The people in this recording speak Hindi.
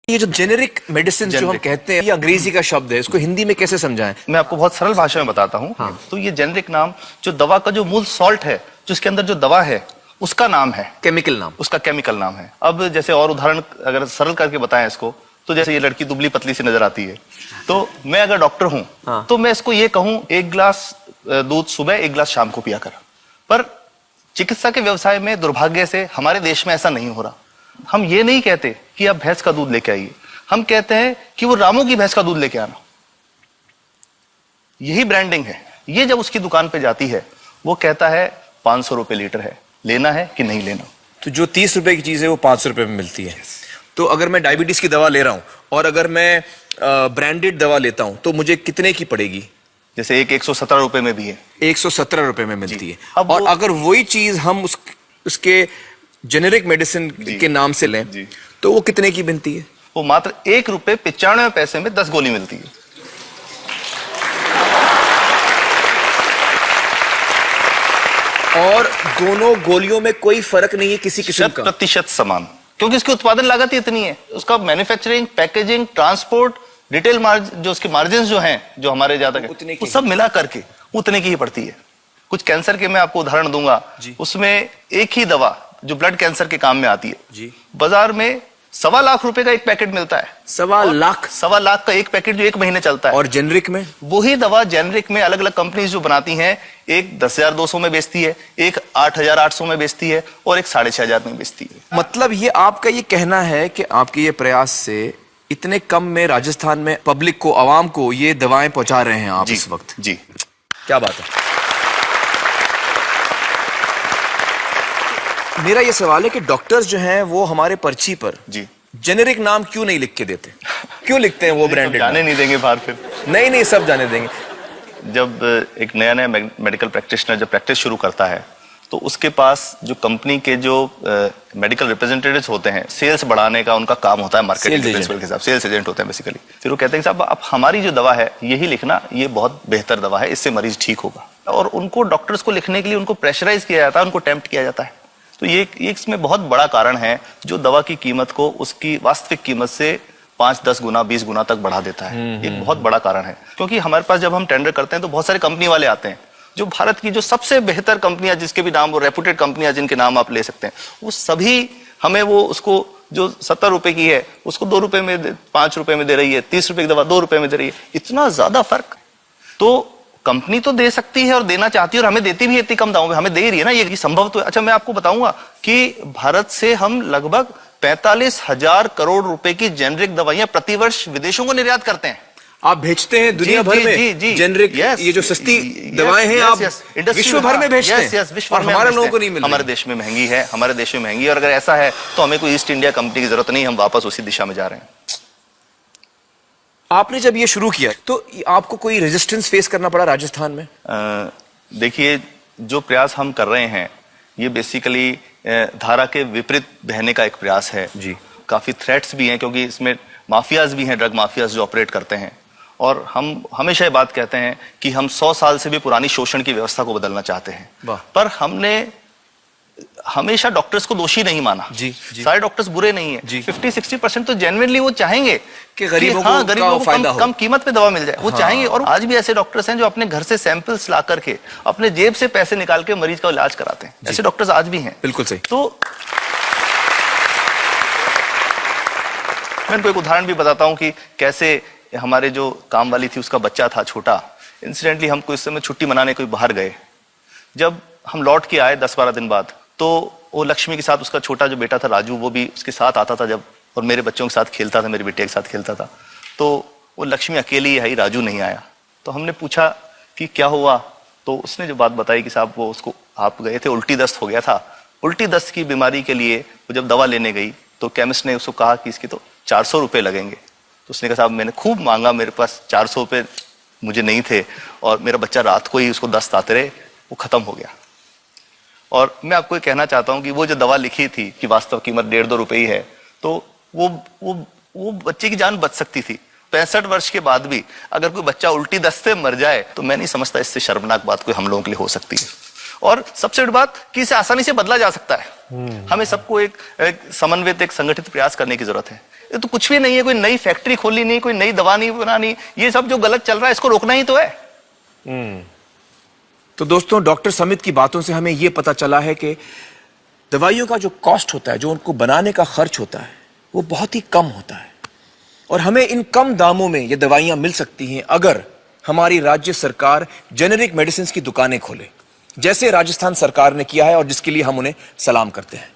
ये जो जेनेरिक मेडिसिन जो हम कहते हैं, ये अंग्रेजी का शब्द है, इसको हिंदी में कैसे समझाएं? मैं आपको बहुत सरल भाषा में बताता हूँ। हाँ। तो ये जेनेरिक नाम जो दवा का जो मूल सॉल्ट है, जो इसके अंदर जो दवा है उसका नाम है, केमिकल नाम, उसका केमिकल नाम है। अब जैसे और उदाहरण अगर सरल करके बताएं इसको, तो जैसे ये लड़की दुबली पतली सी नजर आती है, तो मैं अगर डॉक्टर हूं हाँ। तो मैं इसको ये कहूं 1 गिलास दूध सुबह 1 गिलास शाम को पिया कर। पर चिकित्सा के व्यवसाय में दुर्भाग्य से हमारे देश में ऐसा नहीं हो रहा। हम ये नहीं कहते कि आप भैंस का दूध लेके आइए, हम कहते हैं कि वो रामू की भैंस का दूध लेके आना। यही ब्रांडिंग है। ये जब उसकी दुकान पे जाती है, वो कहता है 500 रुपए लीटर है, लेना है कि नहीं लेना। तो जो 30 रुपए की चीज है वो 500 रुपए में मिलती है। तो अगर मैं डायबिटीज की दवा ले रहा हूं और अगर मैं ब्रांडेड दवा लेता हूं तो मुझे कितने की पड़ेगी? जैसे एक 117 रुपए में भी है, 117 रुपए में मिलती है। और अगर वही चीज हम उसके जेनेरिक मेडिसिन के नाम से लें तो वो कितने की बनती है? वो मात्र 1 रुपए 95 पैसे में 10 गोली मिलती है। और दोनों गोलियों में कोई फर्क नहीं है किसी किस्म का? 100% समान, क्योंकि इसकी उत्पादन लागत ही इतनी है। उसका manufacturing, packaging, transport, retail margin, जो उसके मार्जिन जो हैं, जो हमारे ज्यादा वो सब मिला करके उतने की ही पड़ती है। कुछ कैंसर के मैं आपको उदाहरण दूंगा, उसमें एक ही दवा जो ब्लड कैंसर के काम में आती है, बाजार में 1.25 लाख रुपए का एक पैकेट मिलता है। 1.25 लाख का एक पैकेट जो 1 महीने चलता है। और जेनरिक में वही दवा जेनरिक में अलग अलग कंपनीज जो बनाती हैं, एक 10,200 में बेचती है, एक 8,800 में बेचती है और एक 6,500 में बेचती है। मतलब ये आपका ये कहना है कि आपके ये प्रयास से इतने कम में राजस्थान में पब्लिक को, आवाम को ये दवाएं पहुंचा रहे हैं आप इस वक्त? जी, क्या बात है। मेरा ये सवाल है कि डॉक्टर्स जो हैं वो हमारे पर्ची पर जेनेरिक नाम क्यों नहीं लिख के देते? क्यों लिखते हैं वो ब्रांडेड? जाने नहीं देंगे बाहर फिर? नहीं, सब जाने देंगे। जब एक नया मेडिकल प्रैक्टिशनर जब प्रैक्टिस शुरू करता है, तो उसके पास जो कंपनी के जो मेडिकल रिप्रेजेंटेटिव्स होते हैं, सेल्स बढ़ाने का उनका काम होता है, मार्केटिंग प्रिंसिपल के हिसाब से सेल्स एजेंट होते हैं बेसिकली। फिर वो कहते हैं साहब आप हमारी जो दवा है यही लिखना, ये बहुत बेहतर दवा है, इससे मरीज ठीक होगा। और उनको डॉक्टर्स को लिखने के लिए उनको प्रेशराइज किया जाता है, उनको टेम्प्ट किया जाता है। तो ये इसमें बहुत बड़ा कारण है जो दवा की कीमत को उसकी वास्तविक कीमत से 5-10 गुना 20 गुना तक बढ़ा देता है। एक बहुत बड़ा कारण है, क्योंकि हमारे पास जब हम टेंडर करते हैं तो बहुत सारे कंपनी वाले आते हैं, जो भारत की जो सबसे बेहतर कंपनियां, जिसके भी नाम वो रेपुटेड कंपनियां जिनके नाम आप ले सकते हैं, वो सभी हमें वो उसको जो 70 रुपए की है उसको 2 रुपए में 5 रुपए में दे रही है, 30 रुपए की दवा 2 रुपए में दे रही है। इतना ज्यादा फर्क तो कंपनी तो दे सकती है और देना चाहती है, और हमें देती भी है इतनी कम दामों में, हमें दे रही है ना, ये संभव तो है। अच्छा, मैं आपको बताऊंगा कि भारत से हम लगभग 45,000 करोड़ रुपए की जेनरिक दवाइयां प्रतिवर्ष विदेशों को निर्यात करते हैं। आप भेजते हैं दुनिया भर में जेनरिक, ये जो सस्ती दवाएं हैं आप विश्व भर में भेजते हैं, और हमारे लोगों को नहीं मिल रही। हमारे देश में महंगी है, हमारे देश में महंगी है, और अगर ऐसा है तो हमें कोई ईस्ट इंडिया कंपनी की जरूरत नहीं, हम वापस उसी दिशा में जा रहे हैं। आपने जब ये शुरू किया तो आपको कोई रेजिस्टेंस फेस करना पड़ा राजस्थान में? देखिए, जो प्रयास हम कर रहे हैं ये बेसिकली धारा के विपरीत बहने का एक प्रयास है जी। काफी थ्रेट्स भी हैं, क्योंकि इसमें माफियाज भी हैं, ड्रग माफियाज जो ऑपरेट करते हैं। और हम हमेशा ये बात कहते हैं कि हम 100 साल से भी पुरानी शोषण की व्यवस्था को बदलना चाहते हैं, पर हमने हमेशा डॉक्टर्स को दोषी नहीं माना। सारे डॉक्टर्स बुरे नहीं है। 50-60% तो जेन्युइनली वो चाहेंगे कि गरीबों को कम कीमत पे दवा मिल जाए, वो चाहेंगे। और आज भी ऐसे डॉक्टर्स हैं जो अपने घर से सैंपल्स ला करके अपने जेब से पैसे निकाल के मरीज का इलाज कराते हैं। ऐसे डॉक्टर्स आज भी हैं। बिल्कुल सही। तो मैं इनको एक उदाहरण भी बताता हूँ कि कैसे हमारे जो काम वाली थी, उसका बच्चा था छोटा। इंसिडेंटली हम इस समय छुट्टी मनाने कोई बाहर गए, जब हम लौट के आए 10-12 दिन बाद, तो वो लक्ष्मी के साथ उसका छोटा जो बेटा था राजू, वो भी उसके साथ आता था जब, और मेरे बच्चों के साथ खेलता था, मेरे बेटे के साथ खेलता था। तो वो लक्ष्मी अकेली आई, राजू नहीं आया। तो हमने पूछा कि क्या हुआ, तो उसने जो बात बताई कि साहब वो उसको, आप गए थे, उल्टी दस्त हो गया था। उल्टी दस्त की बीमारी के लिए वो जब दवा लेने गई तो केमिस्ट ने उसको कहा कि इसके तो 400 रुपये लगेंगे। तो उसने कहा साहब मैंने खूब मांगा, मेरे पास 400 रुपये मुझे नहीं थे, और मेरा बच्चा रात को ही उसको दस्त आते रहे, वो खत्म हो गया। और मैं आपको ये कहना चाहता हूं कि वो जो दवा लिखी थी कि वास्तव कीमत 1.5-2 रुपए ही है, तो वो बच्चे की जान बच सकती थी। 65 वर्ष के बाद भी अगर कोई बच्चा उल्टी दस्त से मर जाए तो मैं नहीं समझता इससे शर्मनाक बात कोई हम लोगों के लिए हो सकती है। और सबसे बड़ी बात कि इसे आसानी से बदला जा सकता है। हमें सबको एक समन्वित, एक संगठित प्रयास करने की जरूरत है। ये तो कुछ भी नहीं है, कोई नई फैक्ट्री खोलनी नहीं, कोई नई दवा नहीं बनानी, ये सब जो गलत चल रहा है इसको रोकना ही तो है। तो दोस्तों, डॉक्टर समित की बातों से हमें यह पता चला है कि दवाइयों का जो कॉस्ट होता है, जो उनको बनाने का खर्च होता है, वो बहुत ही कम होता है और हमें इन कम दामों में ये दवाइयां मिल सकती हैं अगर हमारी राज्य सरकार जेनेरिक मेडिसिन की दुकानें खोले, जैसे राजस्थान सरकार ने किया है और जिसके लिए हम उन्हें सलाम करते हैं।